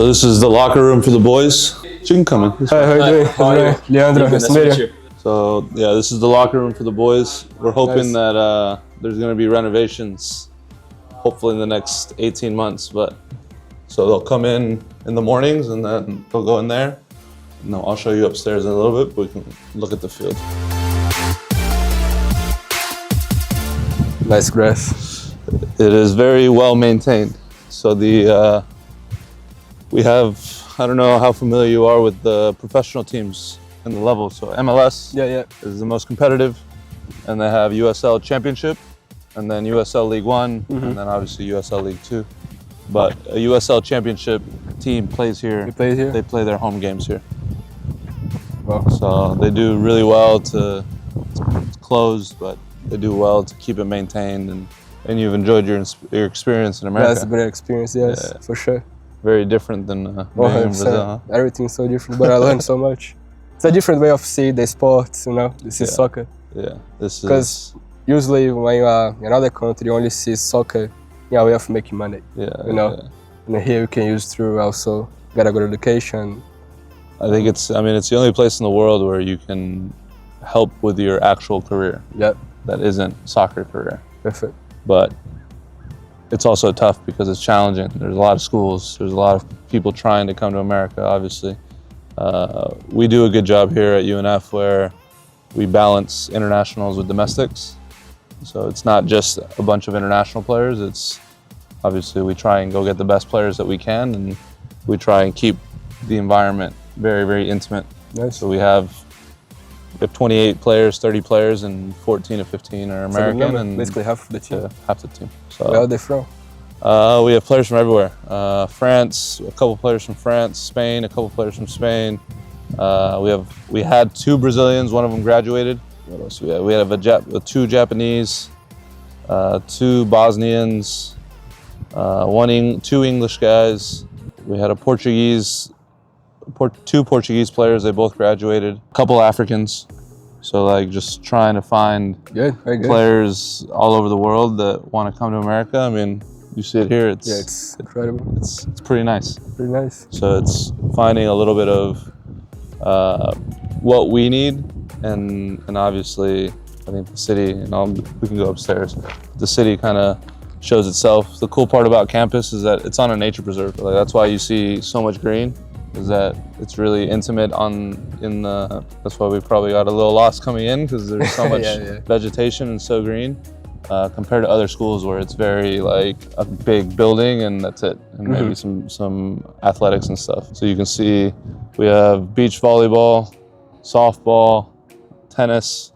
So this is the locker room for the boys. You can come in. Hi, how are you doing? Leandro, nice to meet you. So yeah, this is the locker room for the boys. We're hoping that there's going to be renovations, hopefully in the next 18 months. But so they'll come in the mornings and then they'll go in there. And I'll show you upstairs in a little bit, but we can look at the field. Nice grass. It is very well maintained. So the we have, I don't know how familiar you are with the professional teams in the level. So MLS is the most competitive, and they have USL Championship, and then USL League One, and then obviously USL League Two. But a USL Championship team plays here. You play here? They play their home games here. Wow. So they do really well to it's closed, but they do well to keep it maintained, and you've enjoyed your experience in America. That's a great experience, yes, for sure. Very different than being in Brazil. Huh? Everything's so different, but I learned so much. It's a different way of seeing the sports, you know. This is soccer. Yeah, this is. Because usually when you are in another country, you only see soccer in a way of making money. Yeah, you know. Yeah. And here you can use through also get a good education. I think it's the only place in the world where you can help with your actual career. Yep. That isn't soccer career. Perfect. But it's also tough because it's challenging. There's a lot of schools. There's a lot of people trying to come to America, obviously. We do a good job here at UNF where we balance internationals with domestics. So it's not just a bunch of international players. It's obviously we try and go get the best players that we can, and we try and keep the environment very, very intimate. Nice. So we have 28 players, 30 players, and 14 to 15 are American, and basically half of the team. Half the team. So where are they from? We have players from everywhere. France, a couple players from France. Spain, a couple players from Spain. We had 2 Brazilians. One of them graduated. What else we had? We have 2 Japanese, 2 Bosnians, 2 English guys. We had a Portuguese. 2 Portuguese players, they both graduated. A couple Africans. So like just trying to find players all over the world that want to come to America. I mean, you see it here, it's incredible. It's pretty nice. Pretty nice. So it's finding a little bit of what we need, and obviously I think the city, and we can go upstairs. The city kind of shows itself. The cool part about campus is that it's on a nature preserve. Like, that's why you see so much green. Is that it's really intimate that's why we probably got a little lost coming in, because there's so much vegetation and so green, compared to other schools where it's very like a big building and that's it, and maybe some athletics and stuff. So you can see we have beach volleyball, softball, tennis,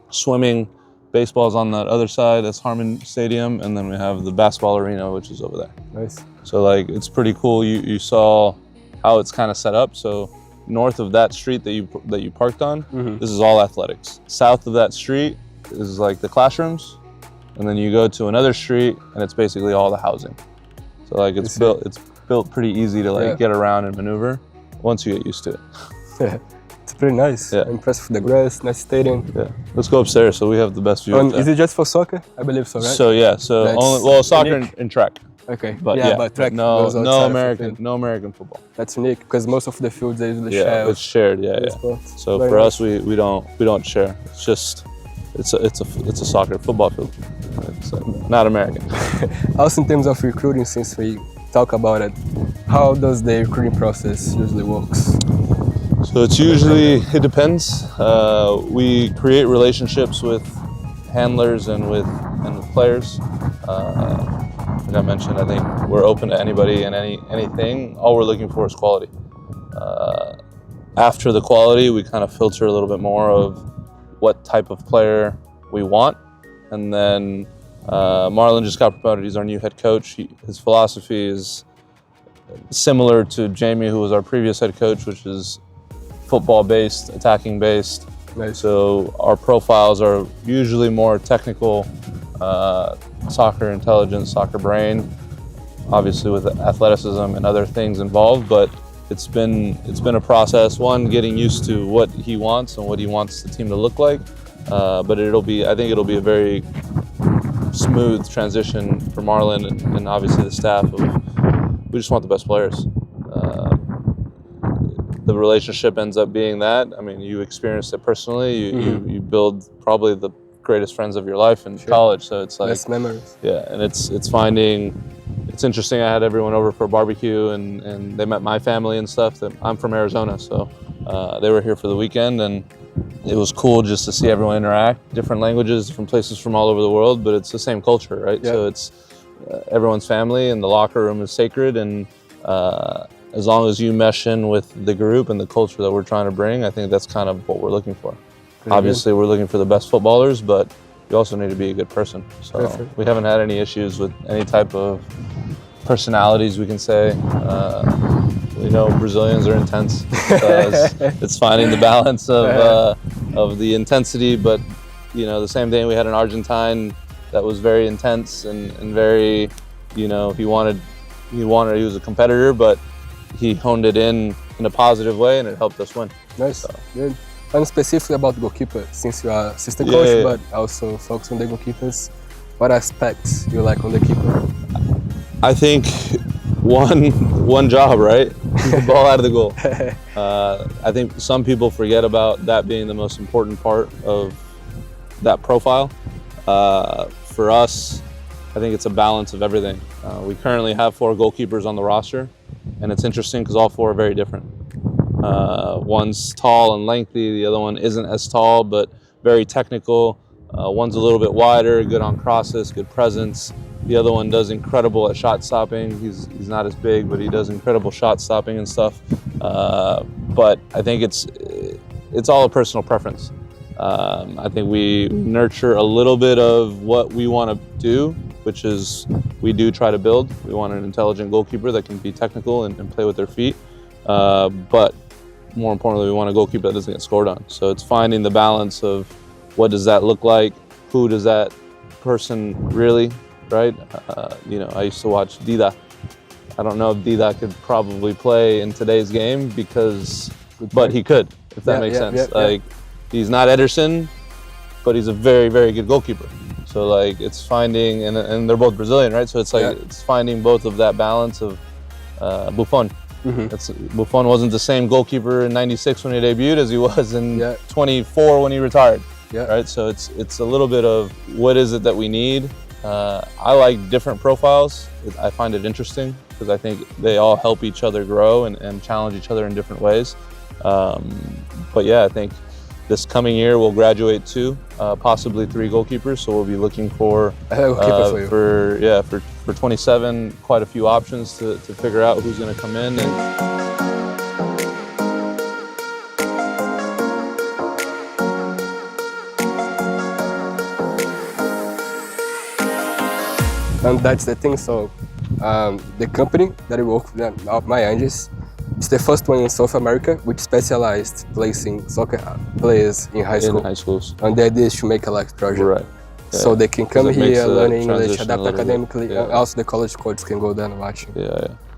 swimming, baseball's on that other side, that's Harmon Stadium, and then we have the basketball arena, which is over there. Nice. So like it's pretty cool. You saw how it's kind of set up. So north of that street that you parked on, this is all athletics. South of that street is like the classrooms, and then you go to another street and it's basically all the housing. So like it's built pretty easy to get around and maneuver once you get used to it. Yeah, it's pretty nice. Yeah. Impressed with the grass, nice stadium. Yeah, let's go upstairs so we have the best view. Is it just for soccer? I believe so, right? So yeah, soccer and track. Okay, but but track no American football. That's unique because most of the fields are usually shared. It's shared. So very for us, we don't share. It's just it's a soccer football field. It's not American. Also, in terms of recruiting, since we talk about it, how does the recruiting process usually works? So it depends. We create relationships with handlers and with players. Like I mentioned, I think we're open to anybody and anything. All we're looking for is quality. After the quality, we kind of filter a little bit more of what type of player we want. And then Marlon just got promoted. He's our new head coach. His philosophy is similar to Jamie, who was our previous head coach, which is football-based, attacking-based. Nice. So our profiles are usually more technical, soccer intelligence, soccer brain, obviously with athleticism and other things involved, but it's been a process, getting used to what he wants and what he wants the team to look like, but I think it'll be a very smooth transition for Marlon and obviously the staff. We just want the best players. the relationship ends up being that. I mean, you experienced it personally. You build probably the greatest friends of your life in college. So it's like best memories. Yeah, and it's finding. It's interesting. I had everyone over for a barbecue, and they met my family and stuff. I'm from Arizona, so they were here for the weekend, and it was cool just to see everyone interact. Different languages, different places from all over the world, but it's the same culture, right? Yeah. So it's everyone's family, and the locker room is sacred, and as long as you mesh in with the group and the culture that we're trying to bring, I think that's kind of what we're looking for. Obviously, we're looking for the best footballers, but you also need to be a good person. So we haven't had any issues with any type of personalities, we can say. We know Brazilians are intense. It's finding the balance of the intensity, but the same thing. We had an Argentine that was very intense and very, he was a competitor, but he honed it in a positive way, and it helped us win. Nice, So. good. And specifically about the goalkeeper, since you are assistant coach, but also focus on the goalkeepers, what aspects you like on the keeper? I think one job, right? Keep the ball out of the goal. I think some people forget about that being the most important part of that profile. For us, I think it's a balance of everything. We currently have 4 goalkeepers on the roster, and it's interesting because all 4 are very different. One's tall and lengthy, the other one isn't as tall, but very technical. One's a little bit wider, good on crosses, good presence. The other one does incredible at shot stopping. He's not as big, but he does incredible shot stopping and stuff. But I think it's all a personal preference. I think we nurture a little bit of what we want to do, which is we do try to build. We want an intelligent goalkeeper that can be technical and play with their feet. But more importantly, we want a goalkeeper that doesn't get scored on. So it's finding the balance of what does that look like? Who does that person really, right? I used to watch Dida. I don't know if Dida could probably play in today's game but he could, if that makes sense. He's not Ederson, but he's a very, very good goalkeeper. So like it's finding, and they're both Brazilian, right? So it's like it's finding both of that balance of Buffon. Buffon wasn't the same goalkeeper in '96 when he debuted as he was in 24 when he retired. Right. So it's a little bit of what is it that we need. I like different profiles. I find it interesting because I think they all help each other grow and challenge each other in different ways. But yeah, I think this coming year we'll graduate 2, possibly 3 goalkeepers. So we'll be looking for for 27, quite a few options to figure out who's going to come in. And that's the thing. So the company that I work with, My Angels, it's the first one in South America which specialized placing soccer players in high school. In high schools. And the idea is to make a life project. Right. So they can come here, learn English, transition adapt academically, and also the college coaches can go there and watch.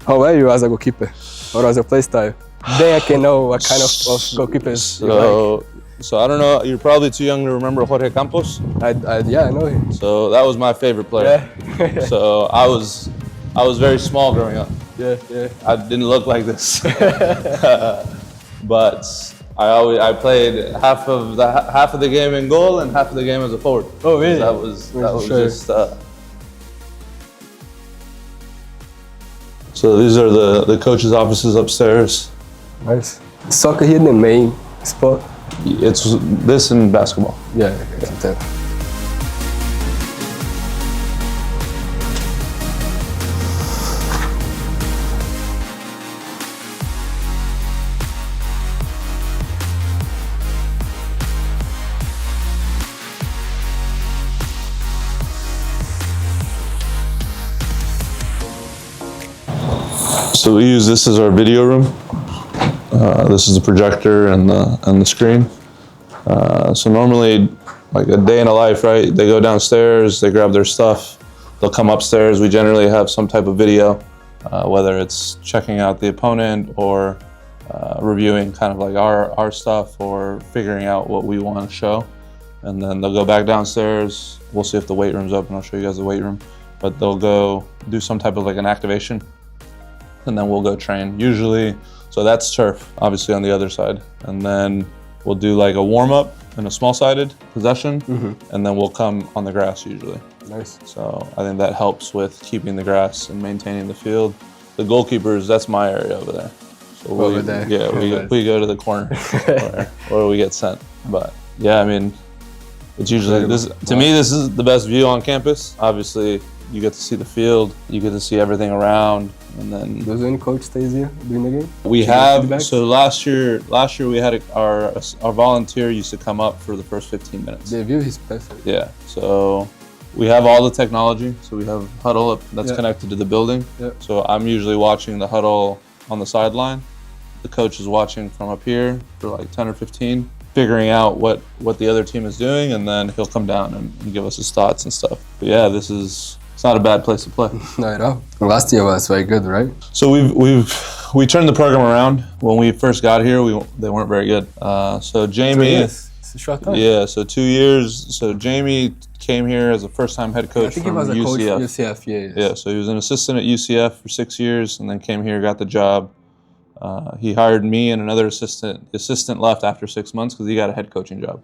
How were you as a goalkeeper? What was your play style? Then I can know what kind of goalkeepers you like. So I don't know, you're probably too young to remember Jorge Campos. I know him. So that was my favorite player. So I was very small growing up. I didn't look like this. But I played half of the game in goal and half of the game as a forward. Oh really? That was just. So these are the coaches' offices upstairs. Nice. Soccer here the main sport. It's this and basketball. Yeah. So we use this as our video room. This is the projector and the screen. So normally, like a day in a life, right? They go downstairs, they grab their stuff, they'll come upstairs. We generally have some type of video, whether it's checking out the opponent or reviewing kind of like our stuff or figuring out what we want to show. And then they'll go back downstairs. We'll see if the weight room's open. I'll show you guys the weight room. But they'll go do some type of like an activation. And then we'll go train. Usually So that's turf, obviously on the other side. And then we'll do like a warm up in a small-sided possession, and then we'll come on the grass usually. Nice. So I think that helps with keeping the grass and maintaining the field. The goalkeepers, that's my area over there. So over there. Yeah, we go to the corner where we get sent. But yeah, I mean, it's usually to me, this is the best view on campus. Obviously, you get to see the field, you get to see everything around, and then. Does any coach stays here during the game? We have. So last year we had our volunteer used to come up for the first 15 minutes. The view is perfect. Yeah. So we have all the technology. So we have huddle up that's connected to the building. Yeah. So I'm usually watching the huddle on the sideline. The coach is watching from up here for like 10 or 15, figuring out what the other team is doing, and then he'll come down and give us his thoughts and stuff. But yeah, it's not a bad place to play. Not at all. Last year was very good, right? So we turned the program around. When we first got here, they weren't very good. So Jamie, it's a short time. Yeah, so 2 years. So Jamie came here as a first-time head coach from UCF. I think he was a coach at UCF, yes. Yeah, so he was an assistant at UCF for 6 years, and then came here, got the job. He hired me and another assistant. The assistant left after 6 months because he got a head coaching job.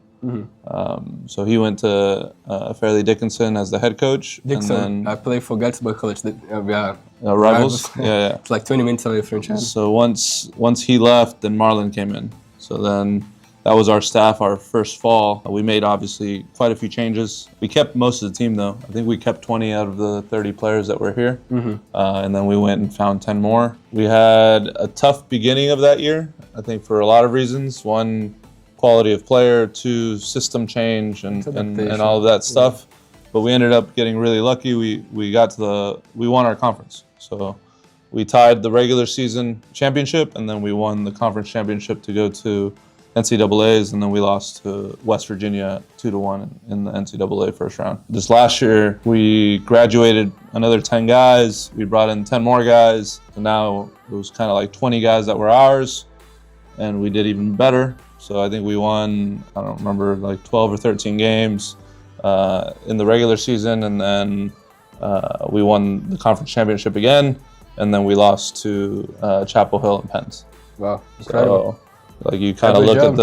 So he went to Fairleigh Dickinson as the head coach. Dixon, and then, I played for Gatsby College. We are rivals. Yeah. It's like 20 minutes away from each other. So once he left, then Marlon came in. So then that was our staff, our first fall. We made obviously quite a few changes. We kept most of the team though. I think we kept 20 out of the 30 players that were here. And then we went and found 10 more. We had a tough beginning of that year, I think for a lot of reasons. One, quality of player, two, system change and all of that stuff. But we ended up getting really lucky. We won our conference. So we tied the regular season championship, and then we won the conference championship to go to NCAAs, and then we lost to West Virginia 2-1 in the NCAA first round. This last year, we graduated another 10 guys. We brought in 10 more guys. So now it was kind of like 20 guys that were ours, and we did even better. So I think we won, I don't remember, like 12 or 13 games in the regular season, and then we won the conference championship again, and then we lost to Chapel Hill and Penns. Wow, incredible. So, like you kind of look at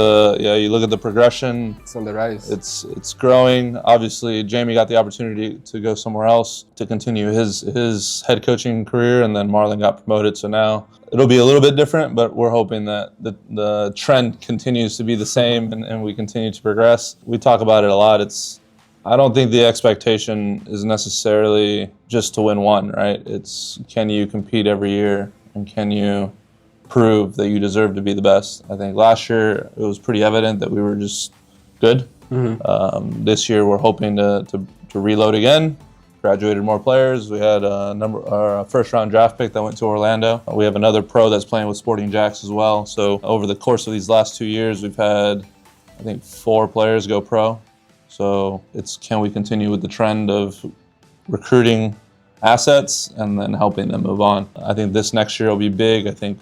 the progression. It's on the rise. It's growing. Obviously, Jamie got the opportunity to go somewhere else to continue his head coaching career, and then Marlon got promoted. So now it'll be a little bit different, but we're hoping that the trend continues to be the same and we continue to progress. We talk about it a lot. I don't think the expectation is necessarily just to win one, right? It's can you compete every year, and can you prove that you deserve to be the best. I think last year it was pretty evident that we were just good. This year we're hoping to reload again. Graduated more players. We had our first round draft pick that went to Orlando. We have another pro that's playing with Sporting Jacks as well. So over the course of these last 2 years, we've had, I think, 4 players go pro. So can we continue with the trend of recruiting assets and then helping them move on. I think this next year will be big. I think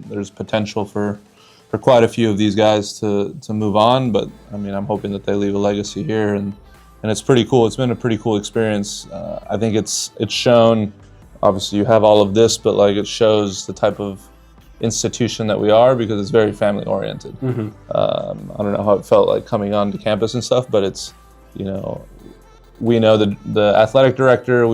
there's potential for quite a few of these guys to move on, but I mean, I'm hoping that they leave a legacy here, and it's pretty cool. It's been a pretty cool experience. I think it's shown, obviously you have all of this, but like it shows the type of institution that we are, because it's very family oriented. I don't know how it felt like coming onto campus and stuff, but it's, we know the athletic director. I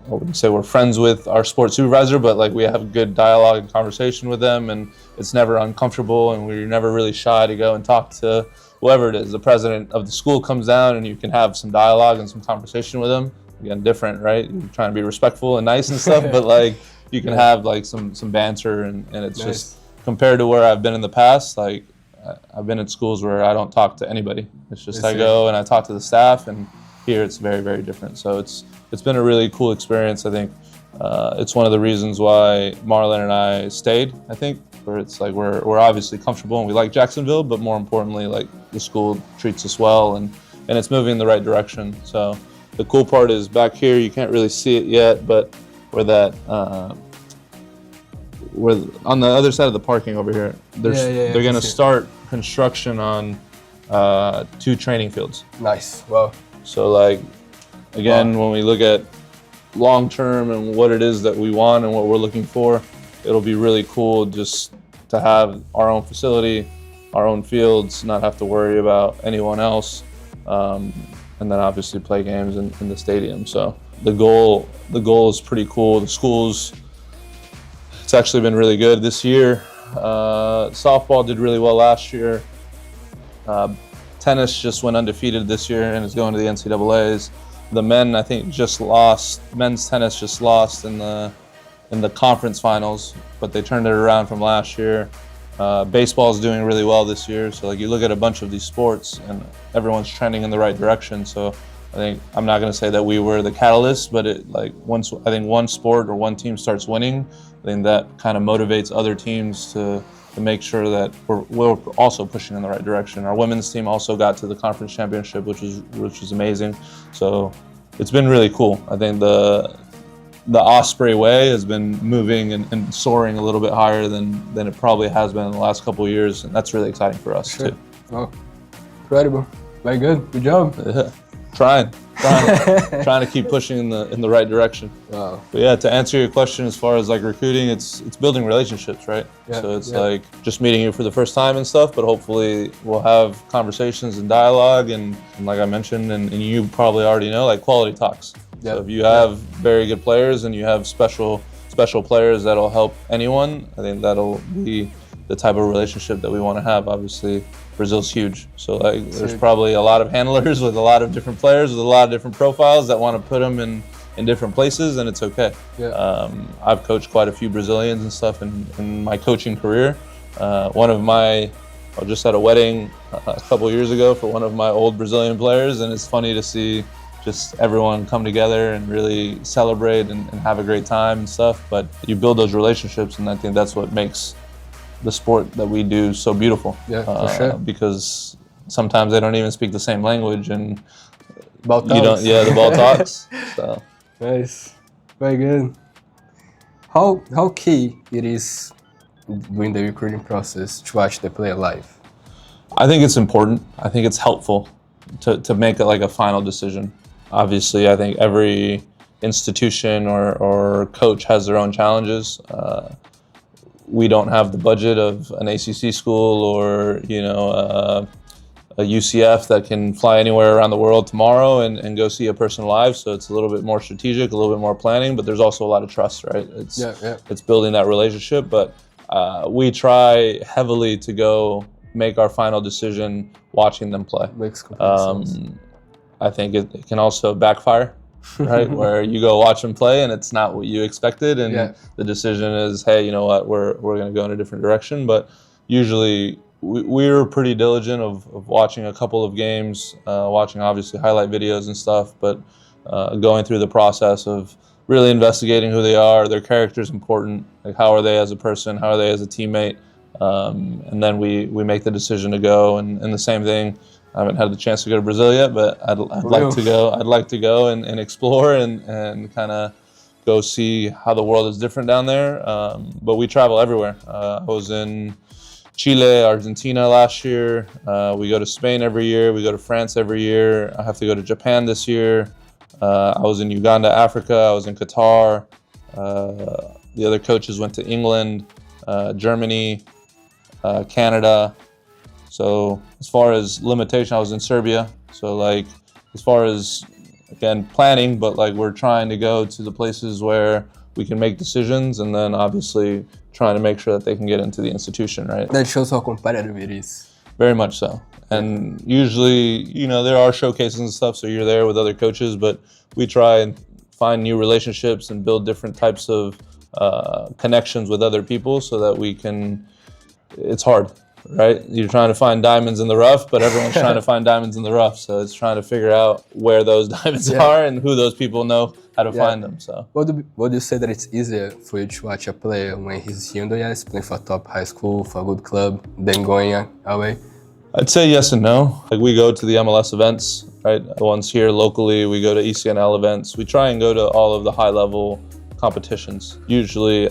wouldn't say we're friends with our sports supervisor, but like we have good dialogue and conversation with them, and it's never uncomfortable, and we're never really shy to go and talk to whoever it is. The president of the school comes down, and you can have some dialogue and some conversation with them. Again, different, right? You're trying to be respectful and nice and stuff, but like you can have like some banter, and it's nice. Just compared to where I've been in the past, like I've been at schools where I don't talk to anybody. It's just I go and I talk to the staff, and here it's very, very different. So it's been a really cool experience. I think it's one of the reasons why Marlon and I stayed, I think, where it's like we're obviously comfortable and we like Jacksonville, but more importantly, like the school treats us well, and it's moving in the right direction. So the cool part is back here, you can't really see it yet, but we're on the other side of the parking over here. They're going to start construction on 2 training fields. Nice. Wow. So like, again, when we look at long term and what it is that we want and what we're looking for, it'll be really cool just to have our own facility, our own fields, not have to worry about anyone else, and then obviously play games in the stadium. So the goal is pretty cool. The schools, it's actually been really good this year. Softball did really well last year. Tennis just went undefeated this year and is going to the NCAAs. The men, I think, men's tennis just lost in the conference finals, but they turned it around from last year. Baseball is doing really well this year. So like you look at a bunch of these sports and everyone's trending in the right direction. So I think, I'm not going to say that we were the catalyst, but once I think one sport or one team starts winning, I think that kind of motivates other teams to make sure that we're also pushing in the right direction. Our women's team also got to the conference championship, which is amazing. So it's been really cool. I think the Osprey way has been moving and soaring a little bit higher than it probably has been in the last couple of years, and that's really exciting for us too. Oh, incredible! Very good job. Yeah. Trying to keep pushing in the right direction. Wow. But yeah, to answer your question, as far as like recruiting, it's building relationships, right? Yeah, so it's like just meeting you for the first time and stuff, but hopefully we'll have conversations and dialogue, and like I mentioned, and you probably already know, like quality talks. Yeah. So if you have very good players and you have special players that'll help anyone, I think that'll be the type of relationship that we want to have. Obviously, Brazil's huge, so like there's probably a lot of handlers with a lot of different players with a lot of different profiles that want to put them in different places, and it's okay. Yeah. I've coached quite a few Brazilians and stuff in my coaching career. I was just at a wedding a couple years ago for one of my old Brazilian players, and it's funny to see just everyone come together and really celebrate and have a great time and stuff. But you build those relationships, and I think that's what makes the sport that we do so beautiful. Yeah, for sure. Because sometimes they don't even speak the same language, and the ball talks. So nice, very good. How key it is during the recruiting process to watch the player live? I think it's important. I think it's helpful to make it like a final decision. Obviously, I think every institution or coach has their own challenges. We don't have the budget of an ACC school or a UCF that can fly anywhere around the world tomorrow and go see a person live. So it's a little bit more strategic, a little bit more planning, but there's also a lot of trust, right? It's building that relationship. But we try heavily to go make our final decision watching them play. Makes complete sense. I think it can also backfire, right? Where you go watch them play and it's not what you expected, and the decision is, hey, you know what, we're going to go in a different direction. But usually we're pretty diligent of watching a couple of games, watching obviously highlight videos and stuff, but going through the process of really investigating who they are. Their character is important. Like, how are they as a person? How are they as a teammate? And then we make the decision to go. And the same thing, I haven't had the chance to go to Brazil yet, but I'd like to go. I'd like to go and explore and kind of go see how the world is different down there. But we travel everywhere. I was in Chile, Argentina last year. We go to Spain every year. We go to France every year. I have to go to Japan this year. I was in Uganda, Africa. I was in Qatar. The other coaches went to England, Germany, Canada. So as far as limitation, I was in Serbia. So like, as far as, again, planning, but like we're trying to go to the places where we can make decisions, and then obviously trying to make sure that they can get into the institution, right? That shows how competitive it is. Very much so. And usually, there are showcases and stuff, so you're there with other coaches, but we try and find new relationships and build different types of connections with other people so that we can, it's hard, right? You're trying to find diamonds in the rough, but everyone's trying to find diamonds in the rough. So it's trying to figure out where those diamonds are and who those people know how to find them. So would you say that it's easier for you to watch a player when he's younger, playing for a top high school, for a good club, than going away? I'd say yes and no. Like, we go to the MLS events, right? The ones here locally, we go to ECNL events. We try and go to all of the high level competitions. Usually,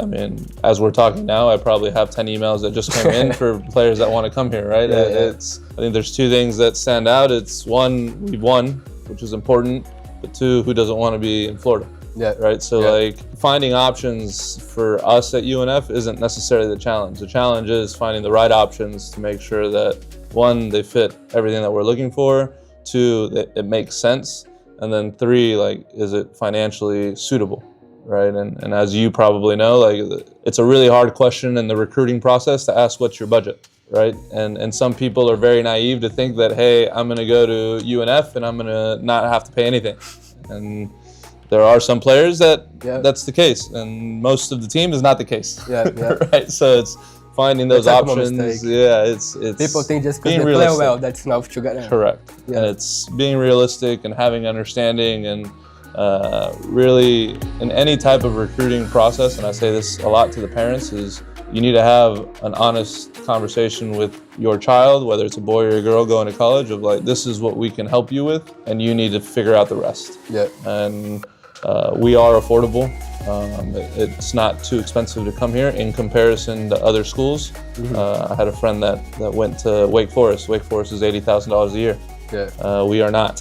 as we're talking now, I probably have 10 emails that just came in for players that want to come here, right? I think there's two things that stand out. It's one, we've won, which is important, but two, who doesn't want to be in Florida? Yeah. Right. So Yeah. like finding options for us at UNF isn't necessarily the challenge. The challenge is finding the right options to make sure that one, they fit everything that we're looking for, two, that it makes sense, and then three, like, is it financially suitable? Right. And as you probably know, like, it's a really hard question in the recruiting process to ask what's your budget. Right. And some people are very naive to think that, hey, I'm going to go to UNF and I'm going to not have to pay anything. And there are some players that that's the case, and most of the team is not the case. Yeah, yeah. Right. So it's finding those That's a common options. mistake. Yeah, it's People think just because being they realistic. play well, that's enough to get in. Correct. Yeah. And it's being realistic and having understanding, and really in any type of recruiting process, and I say this a lot to the parents, is you need to have an honest conversation with your child, whether it's a boy or a girl going to college, of like, this is what we can help you with, and you need to figure out the rest. Yeah. And we are affordable. It's not too expensive to come here in comparison to other schools. I had a friend that went to Wake Forest. Wake Forest is $80,000 a year. Yeah. We are not.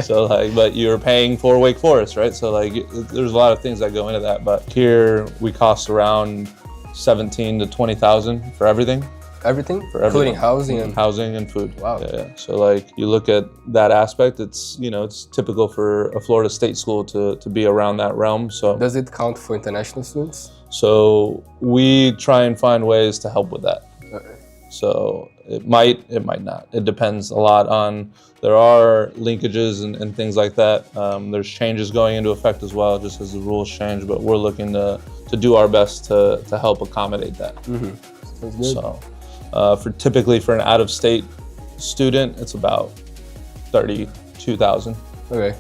So like, but you're paying for Wake Forest, right? So like, there's a lot of things that go into that. But here we cost around 17 to 20,000 for everything. Everything? For Including everything. housing Housing and food. Wow. Yeah. So like, you look at that aspect, it's, you know, it's typical for a Florida State school to be around that realm. So Does it count for international students? So we try and find ways to help with that. Okay. So it might not. It depends a lot on, there are linkages and things like that. There's changes going into effect as well, just as the rules change, but we're looking to do our best to help accommodate that. Sounds good. So typically for an out-of-state student, it's about 32,000. Okay.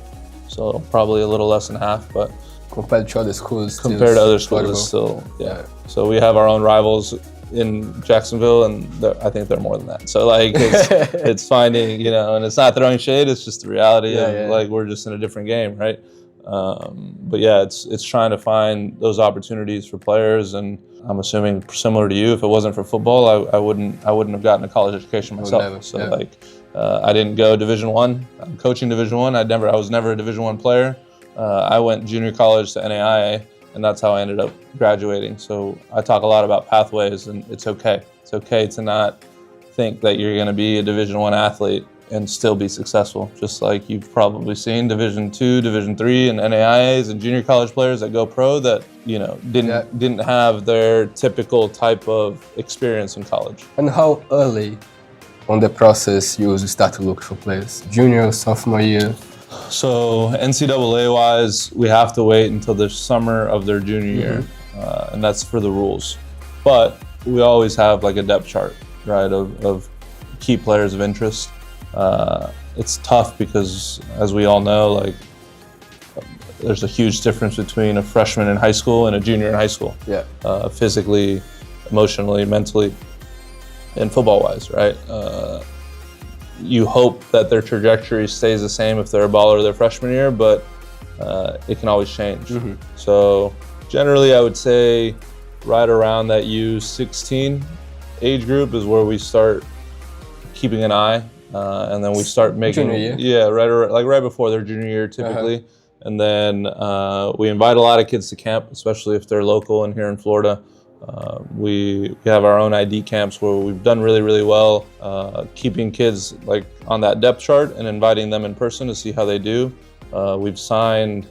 So probably a little less than half, but Compared to other schools. compared to other schools, affordable. it's still, yeah. Yeah. So we have our own rivals in Jacksonville, and I think they're more than that. So like, it's finding, you know, and it's not throwing shade, it's just the reality of like, we're just in a different game, right? But yeah, it's trying to find those opportunities for players, and I'm assuming similar to you, if it wasn't for football, I wouldn't have gotten a college education myself. never, So yeah. like, I didn't go Division I. I'm coaching Division I. I was never a Division I player. I went junior college to NAIA, and that's how I ended up graduating. So I talk a lot about pathways, and it's okay. It's okay to not think that you're going to be a Division I athlete and still be successful. Just like you've probably seen Division II, Division III, and NAIAs and junior college players that go pro that, you know, didn't have their typical type of experience in college. And how early on the process you start to look for players? Junior, sophomore year? So NCAA-wise, we have to wait until the summer of their junior year, and that's for the rules. But we always have like a depth chart, right, of key players of interest. It's tough because, as we all know, like, there's a huge difference between a freshman in high school and a junior in high school. Yeah. Physically, emotionally, mentally, and football-wise, right? You hope that their trajectory stays the same if they're a baller their freshman year, but it can always change. So generally, I would say right around that U16 age group is where we start keeping an eye, and then we start making Junior year? right before their junior year typically. And then we invite a lot of kids to camp, especially if they're local and here in Florida. We have our own ID camps where we've done really, really well, keeping kids like on that depth chart and inviting them in person to see how they do. We've signed,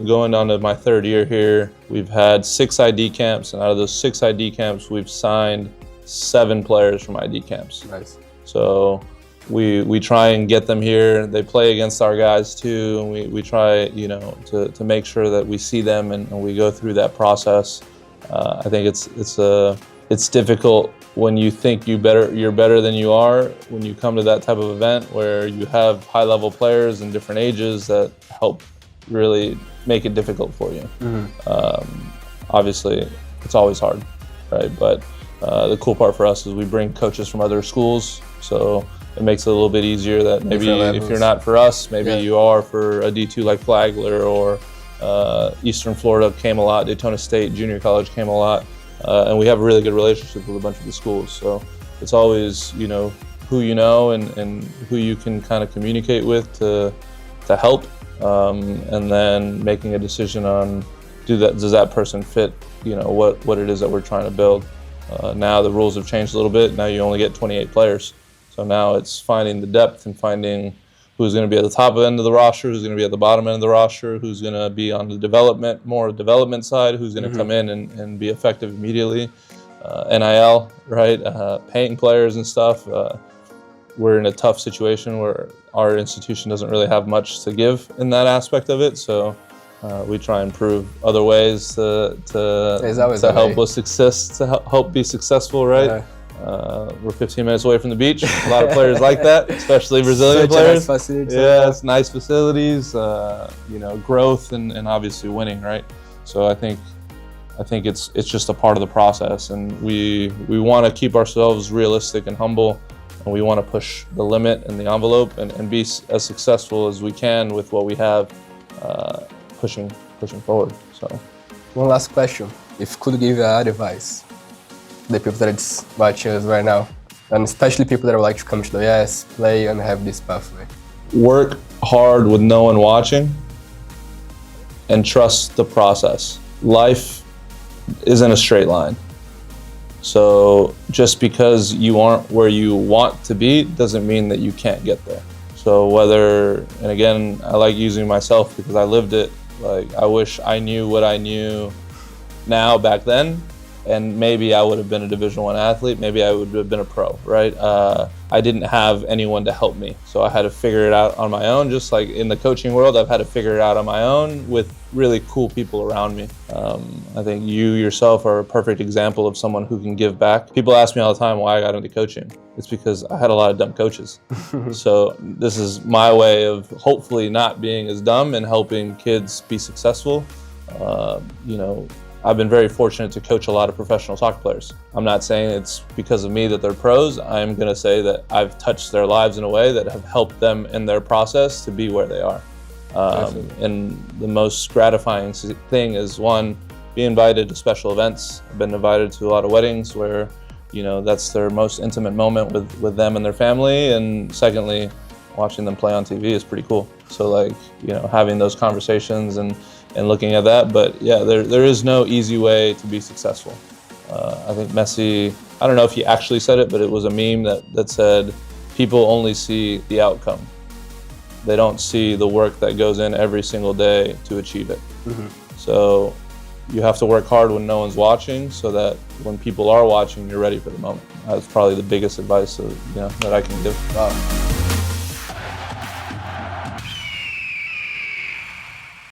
going on to my third year here, we've had 6 ID camps, and out of those 6 ID camps, we've signed 7 players from ID camps. Nice. So we try and get them here. They play against our guys too, and we try, you know, to make sure that we see them and we go through that process. I think it's difficult when you think you're better than you are when you come to that type of event where you have high-level players in different ages that help really make it difficult for you. Obviously, it's always hard, right? But the cool part for us is we bring coaches from other schools, so it makes it a little bit easier that maybe if you're not for us, maybe you are for a D2 like Flagler, or Eastern Florida came a lot, Daytona State Junior College came a lot, and we have a really good relationship with a bunch of the schools. So it's always, you know who you know and who you can kind of communicate with to help. and then making a decision on does that person fit, what it is that we're trying to build. Now the rules have changed a little bit. Now you only get 28 players. So now it's finding the depth and finding who's going to be at the top end of the roster, who's going to be at the bottom end of the roster, who's going to be on the more development side, who's going to come in and be effective immediately. NIL, right? Paying players and stuff. We're in a tough situation where our institution doesn't really have much to give in that aspect of it. So we try and prove other ways to help us success, to help be successful, right? We're 15 minutes away from the beach. A lot of players like that, especially Brazilian players. Nice facility, it's nice facilities, growth and obviously winning, right? So I think it's just a part of the process, and we want to keep ourselves realistic and humble, and we want to push the limit and the envelope and be as successful as we can with what we have, pushing forward. So, one last question: if you could give advice to the people that are watching us right now, and especially people that would like to come to the US, play, and have this pathway. Work hard with no one watching, and trust the process. Life isn't a straight line. So just because you aren't where you want to be doesn't mean that you can't get there. So and again, I like using myself because I lived it. Like, I wish I knew what I knew now back then, and maybe I would have been a Division I athlete, maybe I would have been a pro, right? I didn't have anyone to help me, so I had to figure it out on my own. Just like in the coaching world, I've had to figure it out on my own with really cool people around me. I think you yourself are a perfect example of someone who can give back. People ask me all the time why I got into coaching. It's because I had a lot of dumb coaches. So this is my way of hopefully not being as dumb and helping kids be successful. I've been very fortunate to coach a lot of professional soccer players. I'm not saying it's because of me that they're pros. I'm going to say that I've touched their lives in a way that have helped them in their process to be where they are. And the most gratifying thing is, one, be invited to special events. I've been invited to a lot of weddings where, that's their most intimate moment with them and their family. And secondly, watching them play on TV is pretty cool. So having those conversations and looking at that. But yeah, there is no easy way to be successful. I think Messi, I don't know if he actually said it, but it was a meme that said, people only see the outcome. They don't see the work that goes in every single day to achieve it. So you have to work hard when no one's watching, so that when people are watching, you're ready for the moment. That's probably the biggest advice that I can give.